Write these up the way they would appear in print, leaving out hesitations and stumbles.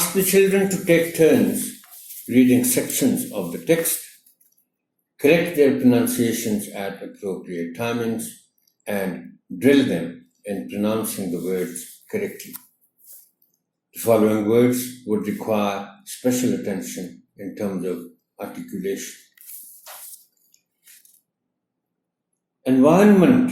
Ask the children to take turns reading sections of the text, correct their pronunciations at appropriate timings, and drill them in pronouncing the words correctly. The following words would require special attention in terms of articulation. Environment,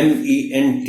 MENT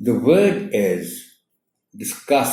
The word is discuss.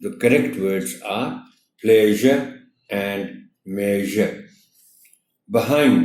The correct words are pleasure and measure. Behind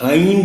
hind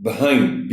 behind, B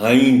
hind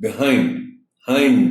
behind, hind।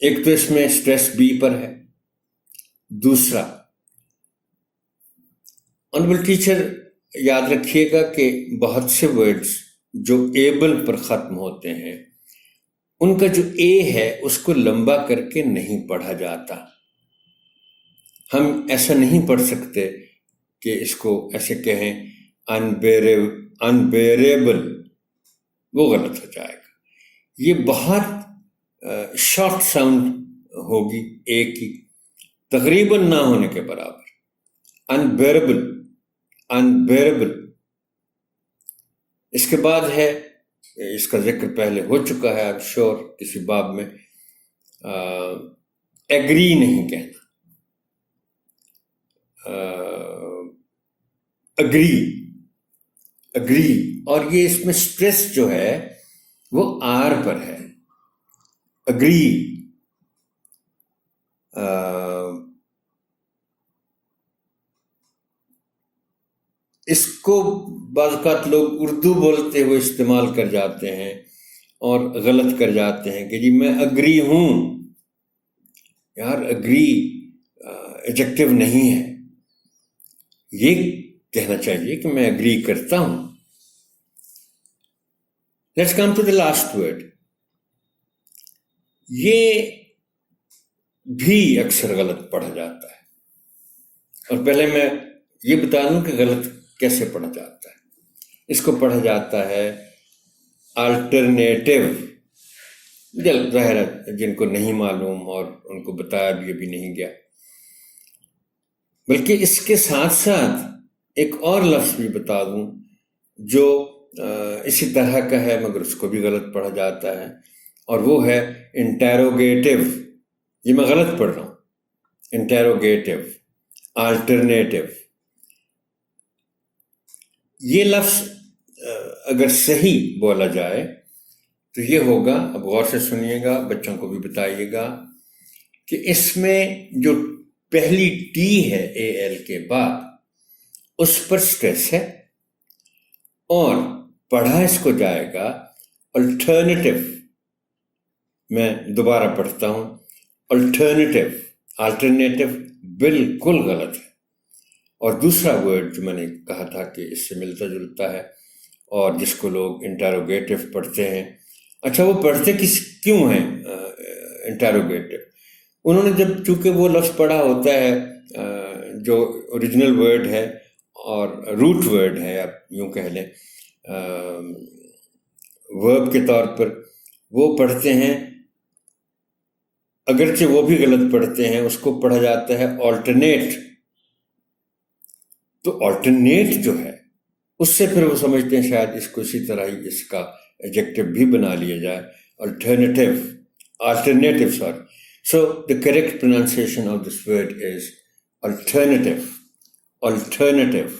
ایک تو اس میں stress be پر ہے. دوسرا honourable teacher یاد رکھیے گا کہ بہت سے ورڈز جو ایبل پر ختم ہوتے ہیں ان کا جو اے ہے اس کو لمبا کر کے نہیں پڑھا جاتا. ہم ایسا نہیں پڑھ سکتے کہ اس کو ایسے کہیں انبیریبل، وہ غلط ہو جائے گا. یہ بہت شارٹ ساؤنڈ ہوگی اے کی، تقریباً نہ ہونے کے برابر. Unbearable, unbearable. اس کے بعد ہے، اس کا ذکر پہلے ہو چکا ہے اب شور کسی باب میں، ایگری نہیں کہنا، اگری، اگری. اور یہ اس میں سٹریس جو ہے وہ آر پر ہے. اگری. اس کو بعض اوقات لوگ اردو بولتے ہوئے استعمال کر جاتے ہیں اور غلط کر جاتے ہیں کہ جی میں اگری ہوں. یار اگری ایڈجیکٹو نہیں ہے، یہ کہنا چاہیے کہ میں اگری کرتا ہوں. Let's come to the last word. یہ بھی اکثر غلط پڑھا جاتا ہے، اور پہلے میں یہ بتا دوں کہ غلط کیسے پڑھا جاتا ہے. اس کو پڑھا جاتا ہے آلٹرنیٹو. ظاہر ہے جن کو نہیں معلوم اور ان کو بتایا بھی ابھی نہیں گیا. بلکہ اس کے ساتھ ساتھ ایک اور لفظ بھی بتا دوں جو اسی طرح کا ہے مگر اس کو بھی غلط پڑھا جاتا ہے، اور وہ ہے انٹیروگیٹو. یہ میں غلط پڑھ رہا ہوں. انٹیروگیٹو، آلٹرنیٹو. یہ لفظ اگر صحیح بولا جائے تو یہ ہوگا، اب غور سے سنیے گا، بچوں کو بھی بتائیے گا، کہ اس میں جو پہلی ٹی ہے اے ایل کے بعد اس پر سٹریس ہے، اور پڑھا اس کو جائے گا الٹرنیٹو. میں دوبارہ پڑھتا ہوں، الٹرنیٹو. آلٹرنیٹو بالکل غلط ہے. اور دوسرا ورڈ جو میں نے کہا تھا کہ اس سے ملتا جلتا ہے اور جس کو لوگ انٹیروگیٹو پڑھتے ہیں. اچھا وہ پڑھتے کیوں ہیں انٹیروگیٹو؟ انہوں نے جب چونکہ وہ لفظ پڑھا ہوتا ہے جو اوریجنل ورڈ ہے اور روٹ ورڈ ہے، آپ یوں کہہ لیں ورب کے طور پر، وہ پڑھتے ہیں. اگرچہ وہ بھی غلط پڑھتے ہیں، اس کو پڑھا جاتا ہے آلٹرنیٹ. تو آلٹرنیٹ جو ہے اس سے پھر وہ سمجھتے ہیں شاید اس کو اسی طرح ہی اس کا ایڈجیکٹو بھی بنا لیا جائے، alternative, alternative. Sorry. So the correct pronunciation of this word is alternative. Alternative.